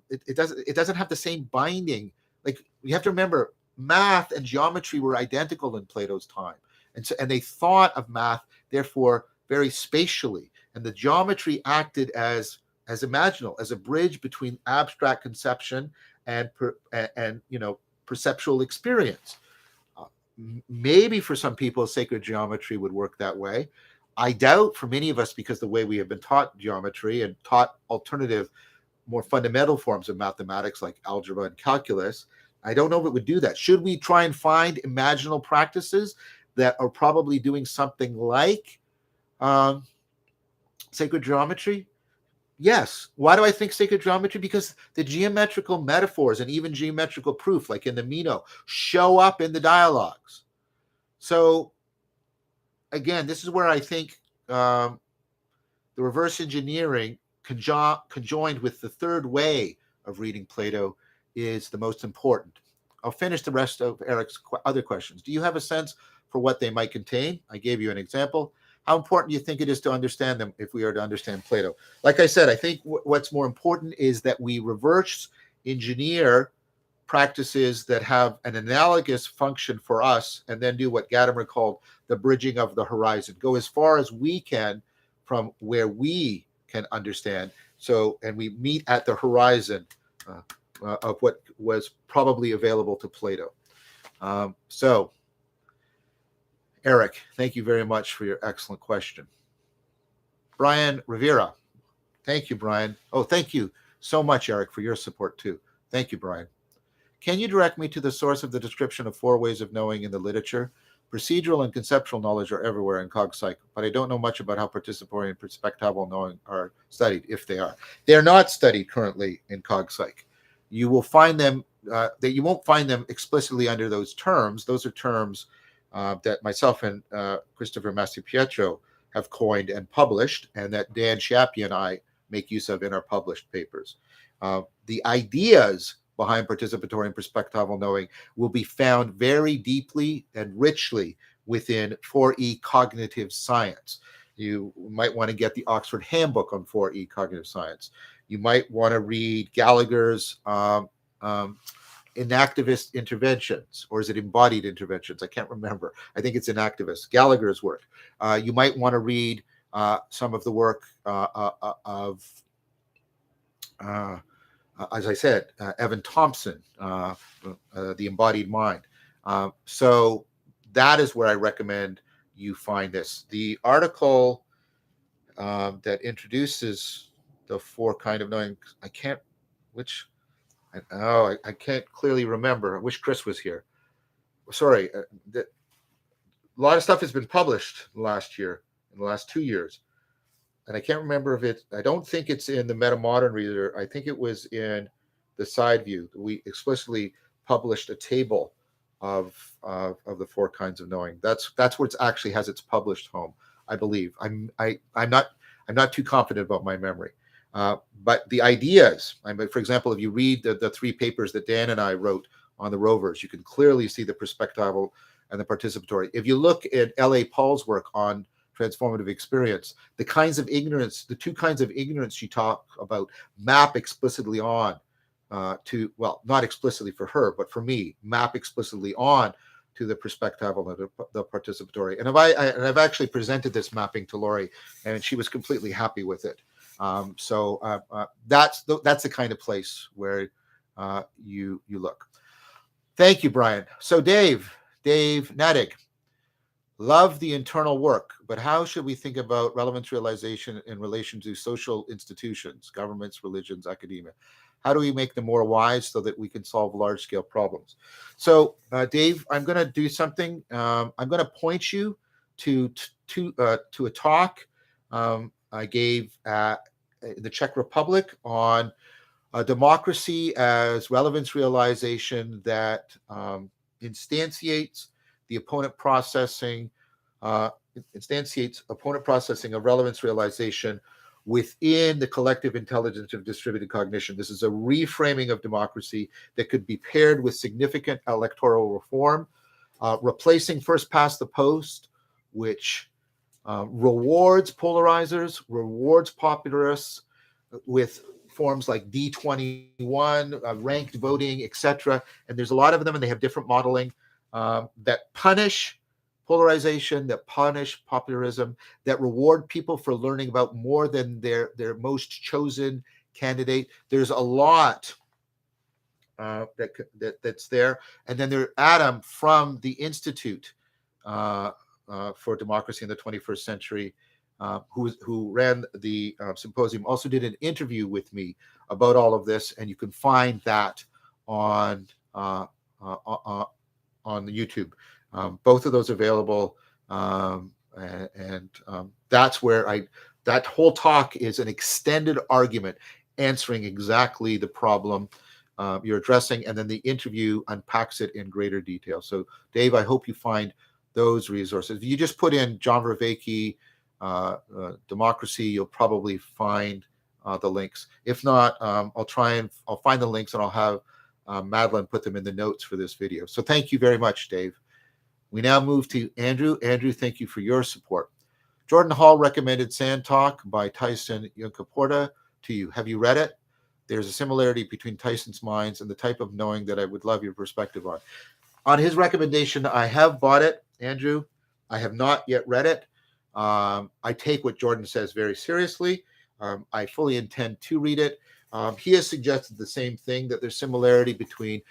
It doesn't have the same binding. Like, you have to remember, math and geometry were identical in Plato's time, and they thought of math therefore very spatially, and the geometry acted as imaginal, as a bridge between abstract conception and perceptual experience. Maybe for some people, sacred geometry would work that way. I doubt for many of us, because the way we have been taught geometry and taught alternative, more fundamental forms of mathematics like algebra and calculus, I don't know if it would do that. Should we try and find imaginal practices that are probably doing something like sacred geometry? Yes. Why do I think sacred geometry? Because the geometrical metaphors and even geometrical proof, like in the Meno, show up in the dialogues. So again, this is where I think the reverse engineering conjoined with the third way of reading Plato is the most important. I'll finish the rest of Eric's other questions. Do you have a sense for what they might contain? I gave you an example. How important do you think it is to understand them if we are to understand Plato? Like I said, I think what's more important is that we reverse engineer practices that have an analogous function for us, and then do what Gadamer called the bridging of the horizon. Go as far as we can from where we can understand. So, and we meet at the horizon of what was probably available to Plato. So, Eric, thank you very much for your excellent question. Brian Rivera. Thank you, Brian. Oh, thank you so much, Eric, for your support too. Thank you, Brian. Can you direct me to the source of the description of four ways of knowing in the literature? Procedural and conceptual knowledge are everywhere in cog-psych, but I don't know much about how participatory and perspectival knowing are studied, if they are. They are not studied currently in cog-psych. You will find them, you won't find them explicitly under those terms. Those are terms that myself and Christopher Mastropietro have coined and published, and that Dan Shappy and I make use of in our published papers. The ideas behind participatory and perspectival knowing will be found very deeply and richly within 4E cognitive science. You might want to get the Oxford Handbook on 4E cognitive science. You might want to read Gallagher's inactivist interventions, or is it embodied interventions? I can't remember. I think it's inactivist, Gallagher's work. You might want to read some of the work of as I said, Evan Thompson, The Embodied Mind. So that is where I recommend you find this. The article that introduces the four kind of knowing, I can't clearly remember. I wish Chris was here. Sorry, a lot of stuff has been published last year, in the last 2 years. And I can't remember if I don't think it's in the Meta Modern Reader. I think it was in the Side View. We explicitly published a table of the four kinds of knowing. That's where it actually has its published home, I believe. I'm not too confident about my memory. But the ideas, for example, if you read the three papers that Dan and I wrote on the rovers, you can clearly see the perspectival and the participatory. If you look at L.A. Paul's work on transformative experience, the two kinds of ignorance she talked about map explicitly on to, well, not explicitly for her, but for me, map explicitly on to the perspectival and the participatory. And I've actually presented this mapping to Lori, and she was completely happy with it. That's the kind of place where you look. Thank you, Brian. So Dave Nadig, love the internal work, but how should we think about relevance realization in relation to social institutions, governments, religions, academia? How do we make them more wise so that we can solve large scale problems? So, Dave, I'm going to do something. I'm going to point you to a talk I gave in the Czech Republic on democracy as relevance realization that instantiates opponent processing of relevance realization within the collective intelligence of distributed cognition. This is a reframing of democracy that could be paired with significant electoral reform, replacing first past the post, which rewards polarizers, rewards popularists with forms like D21, ranked voting, etc. And there's a lot of them, and they have different modeling that punish polarization, that punish popularism, that reward people for learning about more than their most chosen candidate. There's a lot that's there. And then there, Adam from the Institute for Democracy in the 21st Century, who ran the symposium, also did an interview with me about all of this, and you can find that on the YouTube. Both of those available, and that's where that whole talk is an extended argument answering exactly the problem you're addressing, and then the interview unpacks it in greater detail. So, Dave, I hope you find those resources. If you just put in John Vervaeke democracy, you'll probably find the links. If not, I'll find the links, and I'll have Madeline put them in the notes for this video. So thank you very much, Dave. We now move to Andrew. Andrew, thank you for your support. Jordan Hall recommended Sand Talk by Tyson Yunkaporta to you. Have you read it? There's a similarity between Tyson's minds and the type of knowing that I would love your perspective on. On his recommendation, I have bought it, Andrew. I have not yet read it. I take what Jordan says very seriously. I fully intend to read it. He has suggested the same thing, that there's similarity between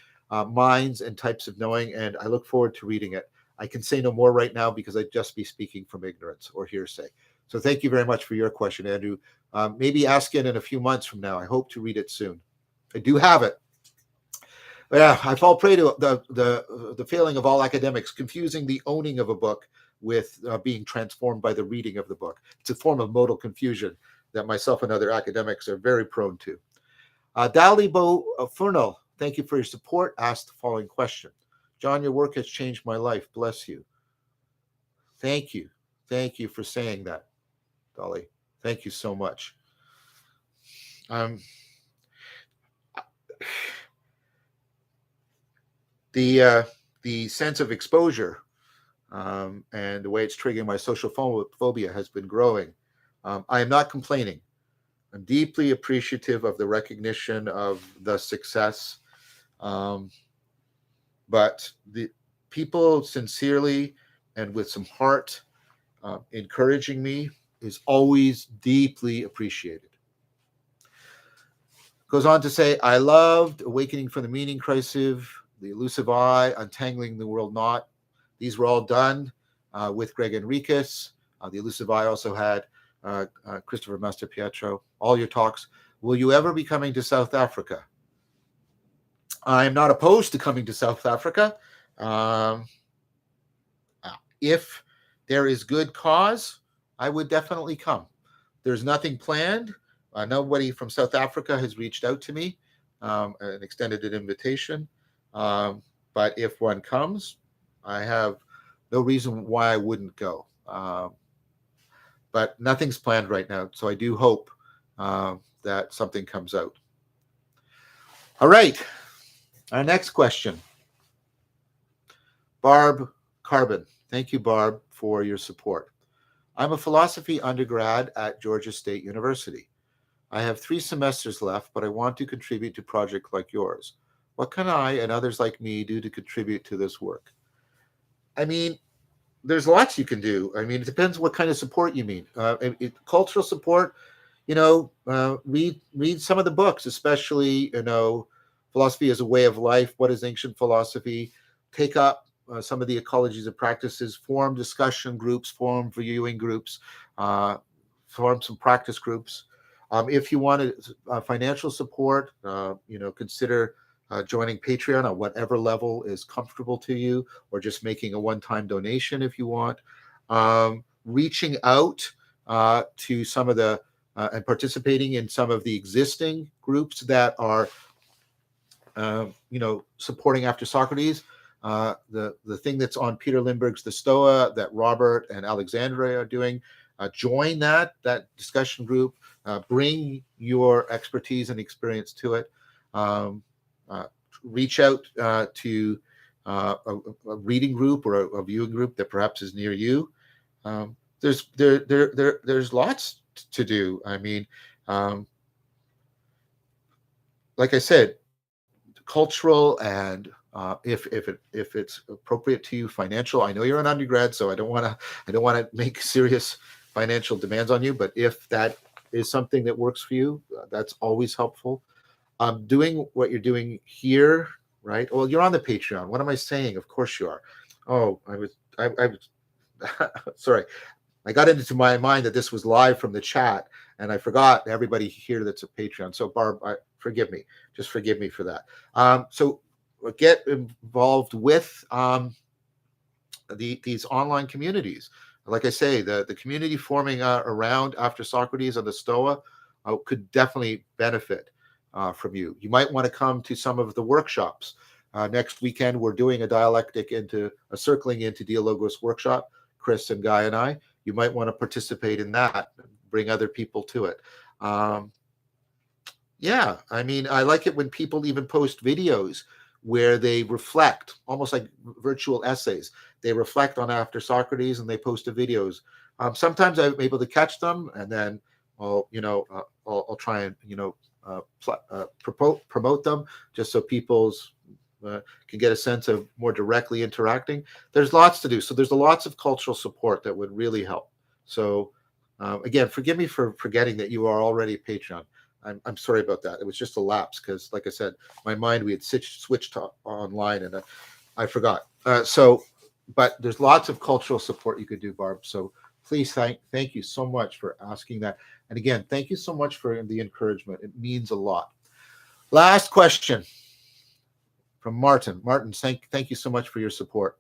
minds and types of knowing, and I look forward to reading it. I can say no more right now because I'd just be speaking from ignorance or hearsay. So thank you very much for your question, Andrew. Maybe ask it in a few months from now. I hope to read it soon. I do have it. Yeah, I fall prey to the failing of all academics, confusing the owning of a book with being transformed by the reading of the book. It's a form of modal confusion that myself and other academics are very prone to. Dalibo Furnal, thank you for your support. Asked the following question. John, your work has changed my life. Bless you. Thank you. Thank you for saying that, Dolly. Thank you so much. The sense of exposure and the way it's triggering my social phobia has been growing. I am not complaining. I'm deeply appreciative of the recognition of the success, but the people sincerely and with some heart encouraging me is always deeply appreciated. Goes on to say, I loved Awakening from the Meaning Crisis, The Elusive Eye, Untangling the World Knot. These were all done with Greg Enriquez. The Elusive Eye also had Christopher Masterpietro. All your talks. Will you ever be coming to South Africa? I am not opposed to coming to South Africa. If there is good cause, I would definitely come. There's nothing planned. Nobody from South Africa has reached out to me and extended an invitation. But if one comes, I have no reason why I wouldn't go. But nothing's planned right now. So I do hope that something comes out. All right. Our next question. Barb Carbon. Thank you, Barb, for your support. I'm a philosophy undergrad at Georgia State University. I have 3 semesters left, but I want to contribute to projects like yours. What can I and others like me do to contribute to this work? I mean, there's lots you can do. I mean, it depends what kind of support you mean. Cultural support, read some of the books, especially philosophy as a way of life. What is ancient philosophy? Take up some of the ecologies of practices. Form discussion groups. Form viewing groups. Uh, Form some practice groups. If you want financial support, consider joining Patreon at whatever level is comfortable to you, or just making a one-time donation if you want. Reaching out to some of the and participating in some of the existing groups that are, supporting After Socrates. The thing that's on Peter Lindbergh's The Stoa that Robert and Alexandra are doing. Join that discussion group. Bring your expertise and experience to it. Um, Reach out to a reading group or a viewing group that perhaps is near you. There's lots to do. I mean, like I said, cultural and if it's appropriate to you, financial. I know you're an undergrad, so I don't want to make serious financial demands on you. But if that is something that works for you, that's always helpful. Doing what you're doing here, right? Well, you're on the Patreon. What am I saying? Of course you are. Oh, I was sorry. I got into my mind that this was live from the chat, and I forgot everybody here that's a Patreon. So Barb, forgive me. Just forgive me for that. So get involved with these online communities. Like I say, the community forming around After Socrates on the Stoa could definitely benefit from you. You might want to come to some of the workshops. Next weekend, we're doing a circling into Dialogos workshop, Chris and Guy and I. You might want to participate in that, bring other people to it. Yeah, I mean, I like it when people even post videos where they reflect, almost like virtual essays. They reflect on After Socrates and they post the videos. Sometimes I'm able to catch them, and then I'll try and promote them just so people's can get a sense of more directly interacting. There's lots to do. So there's lots of cultural support that would really help. So again, forgive me for forgetting that you are already a Patreon. I'm sorry about that. It was just a lapse because, like I said, my mind, we had switched to online and I forgot. But there's lots of cultural support you could do, Barb. So please thank you so much for asking that. And again, thank you so much for the encouragement. It means a lot. Last question from Martin. Martin, thank you so much for your support.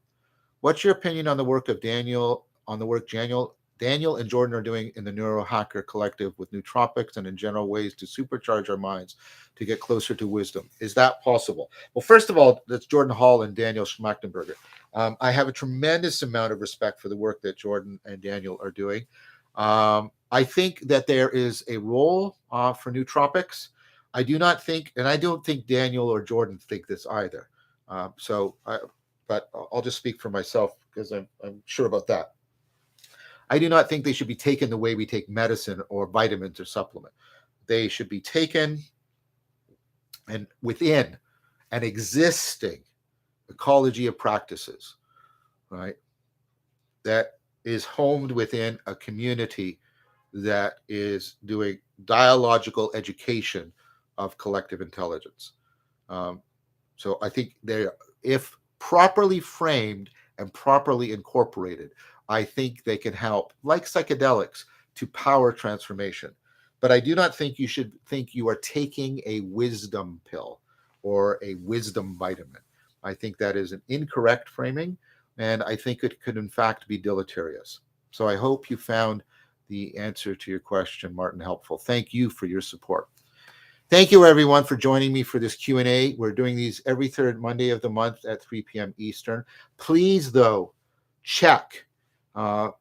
What's your opinion on the work of Daniel and Jordan are doing in the Neurohacker Collective with nootropics and in general ways to supercharge our minds to get closer to wisdom? Is that possible? Well, first of all, that's Jordan Hall and Daniel Schmachtenberger. I have a tremendous amount of respect for the work that Jordan and Daniel are doing. I think that there is a role for nootropics. I don't think Daniel or Jordan think this either. But I'll just speak for myself because I'm sure about that. I do not think they should be taken the way we take medicine or vitamins or supplement. They should be taken and within an existing ecology of practices, right? That is homed within a community that is doing dialogical education of collective intelligence. So I think if properly framed and properly incorporated, I think they can help, like psychedelics, to power transformation. But I do not think you should think you are taking a wisdom pill or a wisdom vitamin. I think that is an incorrect framing, and I think it could in fact be deleterious. So I hope you found the answer to your question, Martin, helpful. Thank you for your support. Thank you, everyone, for joining me for this Q&A. We're doing these every third Monday of the month at 3 p.m. Eastern. Please, though, check. Follow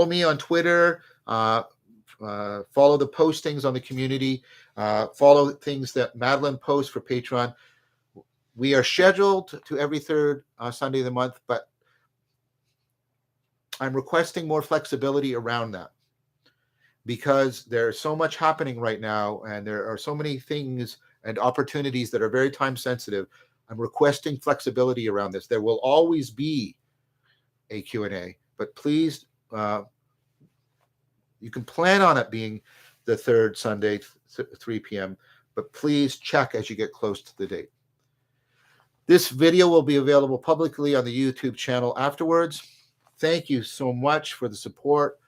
me on Twitter. Follow the postings on the community. Follow things that Madeline posts for Patreon. We are scheduled to every third Sunday of the month, but I'm requesting more flexibility around that, because there's so much happening right now and there are so many things and opportunities that are very time sensitive. I'm requesting flexibility around this. There will always be a Q&A, but please, you can plan on it being the third Sunday, 3 p.m., but please check as you get close to the date. This video will be available publicly on the YouTube channel afterwards. Thank you so much for the support.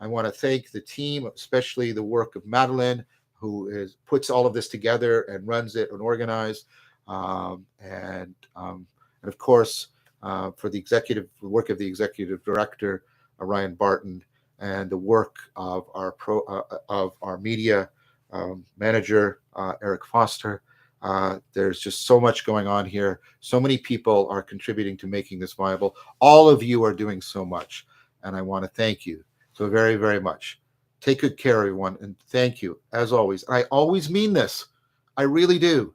I want to thank the team, especially the work of Madeline, who puts all of this together and runs it and organizes. And of course, for the work of the executive director, Ryan Barton, and the work of our media manager, Eric Foster. There's just so much going on here. So many people are contributing to making this viable. All of you are doing so much, and I want to thank you so very, very much. Take good care, everyone, and thank you, as always. I always mean this. I really do.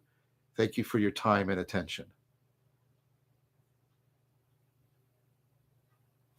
Thank you for your time and attention.